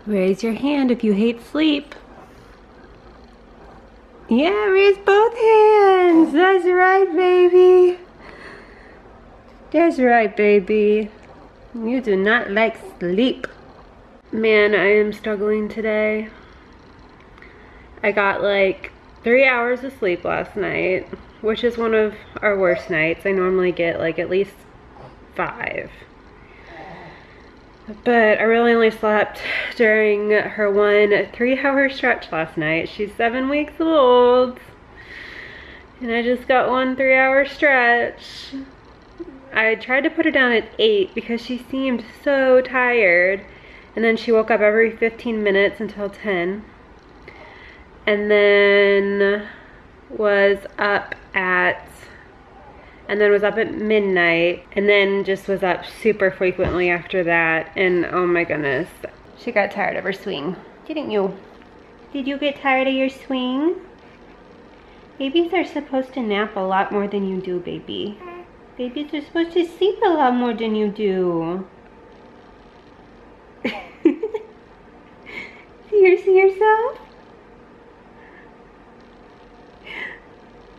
Raise your hand if you hate sleep. Yeah, raise both hands. That's right, baby. That's right, baby. You do not like sleep. Man, I am struggling today. I got like 3 hours of sleep last night, which is one of our worst nights. I normally get like at least 5. But I really only slept during her one 3-hour stretch last night. She's 7 weeks old. And I just got one 3-hour stretch. I tried to put her down at 8 because she seemed so tired. And then she woke up every 15 minutes until 10. And then was up at midnight, and then just was up super frequently after that. And oh my goodness, she got tired of her swing, didn't you? Did you get tired of your swing? Babies are supposed to nap a lot more than you do, baby. Babies are supposed to sleep a lot more than you do. See yourself?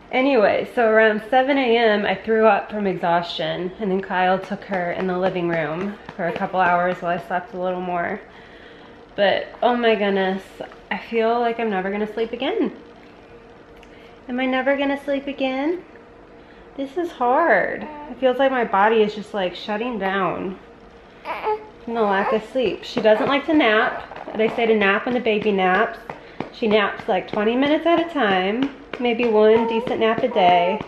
Anyway, so around 7 a.m. I threw up from exhaustion, and then Kyle took her in the living room for a couple hours while I slept a little more. But oh my goodness, I feel like I'm never gonna sleep again. Am I never gonna sleep again? This is hard. It feels like my body is just like shutting down from the lack of sleep. She doesn't like to nap. They say to nap when the baby naps. She naps like 20 minutes at a time, maybe one decent nap a day.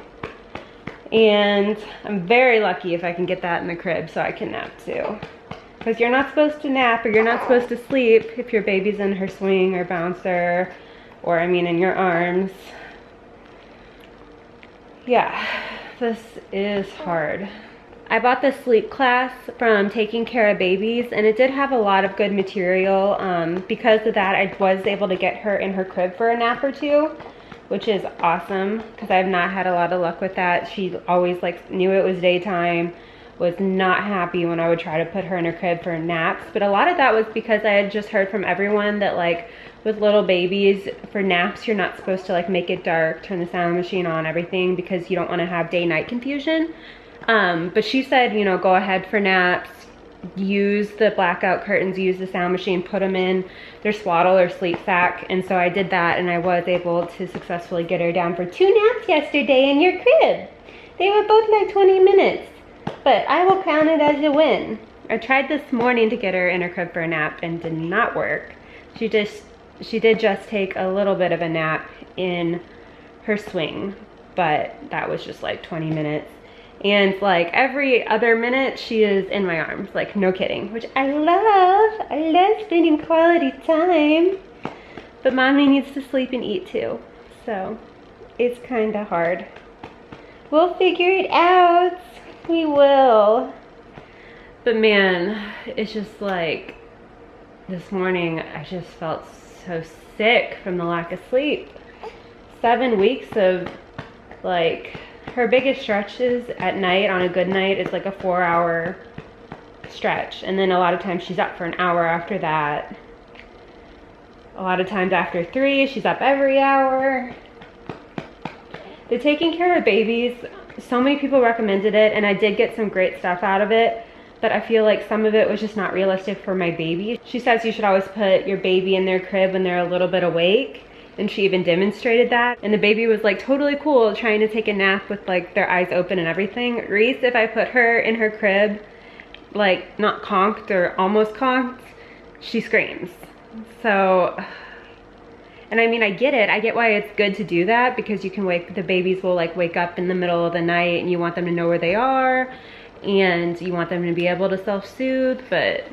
And I'm very lucky if I can get that in the crib so I can nap too. Because you're not supposed to nap, or you're not supposed to sleep if your baby's in her swing or bouncer, or I mean in your arms. Yeah, this is hard. I bought the sleep class from Taking Care of Babies, and it did have a lot of good material. Because of that, I was able to get her in her crib for a nap or two, which is awesome because I've not had a lot of luck with that. She always like knew it was daytime, was not happy when I would try to put her in her crib for naps. But a lot of that was because I had just heard from everyone that like with little babies for naps, you're not supposed to like make it dark, turn the sound machine on, everything, because you don't want to have day-night confusion. But she said, you know, go ahead for naps, use the blackout curtains, use the sound machine, put them in their swaddle or sleep sack. And so I did that, and I was able to successfully get her down for 2 naps yesterday in your crib. They were both like 20 minutes, but I will count it as a win. I tried this morning to get her in her crib for a nap and did not work. She did just take a little bit of a nap in her swing, but that was just like 20 minutes. And like every other minute she is in my arms, like no kidding, which I love. I love spending quality time. But mommy needs to sleep and eat too, so it's kind of hard. We'll figure it out. We will. But man, it's just like this morning I just felt so sick from the lack of sleep. 7 weeks of like, her biggest stretches at night on a good night is like a 4-hour stretch. And then a lot of times she's up for an hour after that. A lot of times after 3, she's up every hour. The Taking Care of Babies, so many people recommended it, and I did get some great stuff out of it, but I feel like some of it was just not realistic for my baby. She says you should always put your baby in their crib when they're a little bit awake. And she even demonstrated that. And the baby was like totally cool trying to take a nap with like their eyes open and everything. Reese, if I put her in her crib, like not conked or almost conked, she screams. So, and I mean, I get it. I get why it's good to do that, because you can the babies will like wake up in the middle of the night and you want them to know where they are and you want them to be able to self-soothe, but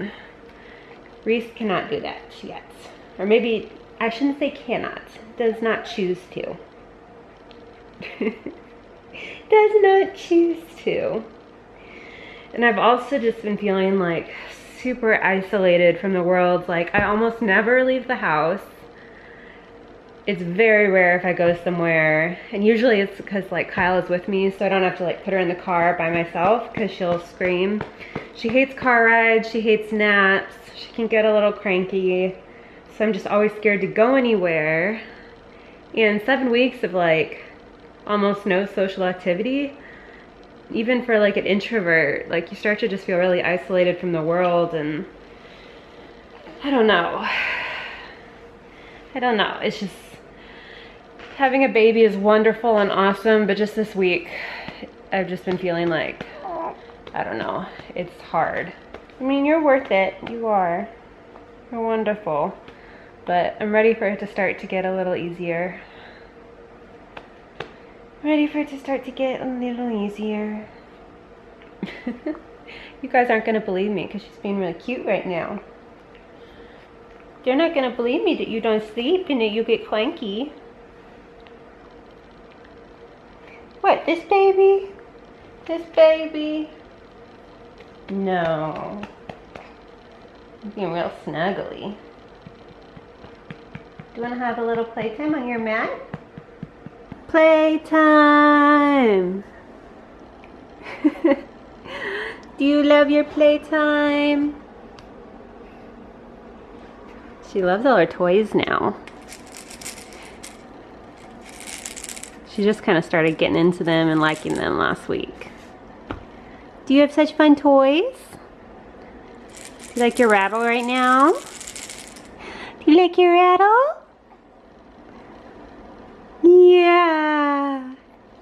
Reese cannot do that yet. Or maybe, I shouldn't say cannot, does not choose to. Does not choose to. And I've also just been feeling like super isolated from the world. Like I almost never leave the house. It's very rare if I go somewhere, and usually it's because like Kyle is with me, so I don't have to like put her in the car by myself because she'll scream. She hates car rides, she hates naps, she can get a little cranky. So I'm just always scared to go anywhere. And 7 weeks of like almost no social activity, even for like an introvert, like you start to just feel really isolated from the world, and I don't know. It's just, having a baby is wonderful and awesome, but just this week, I've just been feeling like, I don't know, it's hard. I mean, you're worth it, you are. You're wonderful. But I'm ready for it to start to get a little easier. Ready for it to start to get a little easier. You guys aren't gonna believe me because she's being really cute right now. You're not gonna believe me that you don't sleep and that you get cranky. What, this baby? This baby? No. You're being real snuggly. Do you want to have a little playtime on your mat? Playtime! Do you love your playtime? She loves all her toys now. She just kind of started getting into them and liking them last week. Do you have such fun toys? You like your rattle right now? Do you like your rattle? Yeah,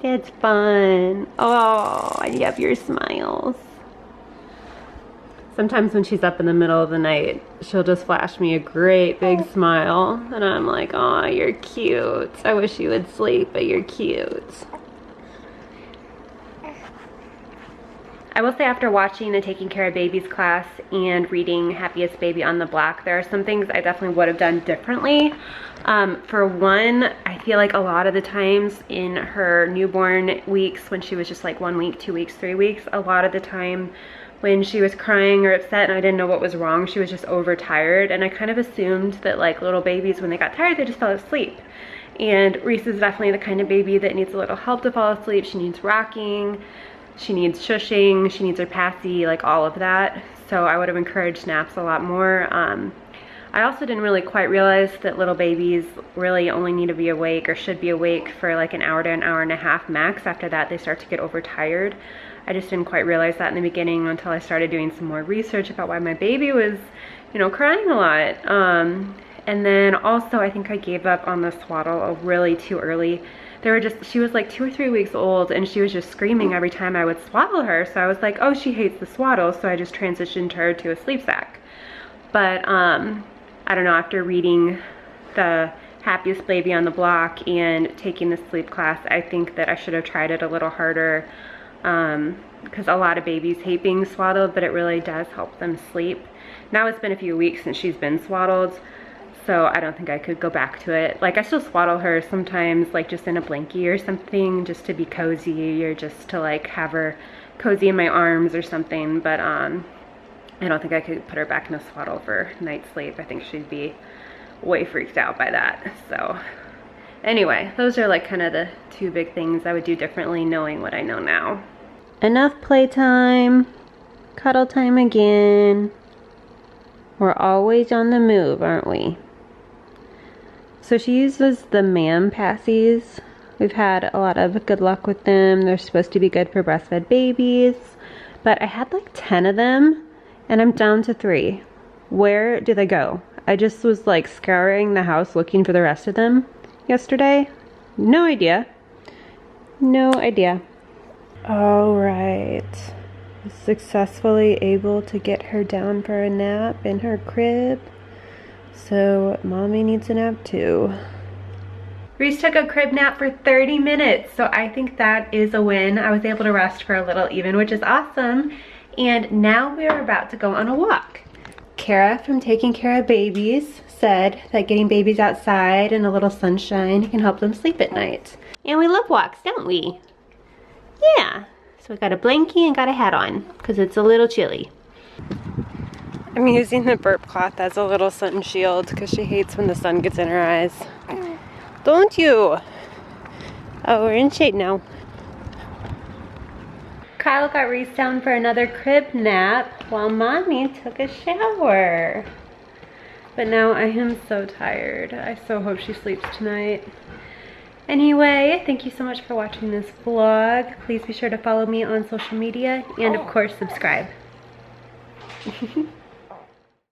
that's fun. Oh, I love your smiles. Sometimes when she's up in the middle of the night, she'll just flash me a great big smile, and I'm like, oh, you're cute. I wish you would sleep, but you're cute. I will say, after watching the Taking Cara Babies class and reading Happiest Baby on the Block, there are some things I definitely would have done differently. For one, I feel like a lot of the times in her newborn weeks, when she was just like 1 week, 2 weeks, 3 weeks, a lot of the time when she was crying or upset and I didn't know what was wrong, she was just overtired. And I kind of assumed that like little babies, when they got tired, they just fell asleep. And Reese is definitely the kind of baby that needs a little help to fall asleep. She needs rocking, she needs shushing, she needs her passy, like all of that. So I would have encouraged naps a lot more. I also didn't really quite realize that little babies really only need to be awake, or should be awake, for like an hour to an hour and a half max. After that, they start to get overtired. I just didn't quite realize that in the beginning until I started doing some more research about why my baby was, you know, crying a lot. And then also, I think I gave up on the swaddle really too early. She was like 2 or 3 weeks old, and she was just screaming every time I would swaddle her. So I was like, oh, she hates the swaddle. So I just transitioned her to a sleep sack. But I don't know, after reading the Happiest Baby on the Block and taking the sleep class, I think that I should have tried it a little harder, because a lot of babies hate being swaddled, but it really does help them sleep. Now it's been a few weeks since she's been swaddled, so I don't think I could go back to it. Like, I still swaddle her sometimes, like just in a blankie or something, just to be cozy, or just to like have her cozy in my arms or something, but I don't think I could put her back in a swaddle for night sleep. I think she'd be way freaked out by that. So anyway, those are like kind of the 2 big things I would do differently, knowing what I know now. Enough playtime, cuddle time again. We're always on the move, aren't we? So she uses the MAM passies. We've had a lot of good luck with them. They're supposed to be good for breastfed babies, but I had like 10 of them and I'm down to 3. Where do they go? I just was like scouring the house looking for the rest of them yesterday. No idea. No idea. All right. Successfully able to get her down for a nap in her crib. So mommy needs a nap too. Reese took a crib nap for 30 minutes. So I think that is a win. I was able to rest for a little even, which is awesome. And now we are about to go on a walk. Cara from Taking Cara Babies said that getting babies outside in a little sunshine can help them sleep at night. And we love walks, don't we? Yeah. So we got a blankie and got a hat on because it's a little chilly. I'm using the burp cloth as a little sun shield because she hates when the sun gets in her eyes. Don't you? Oh, we're in shade now. Kyle got Reese down for another crib nap while Mommy took a shower. But now I am so tired. I so hope she sleeps tonight. Anyway, thank you so much for watching this vlog. Please be sure to follow me on social media and of course subscribe.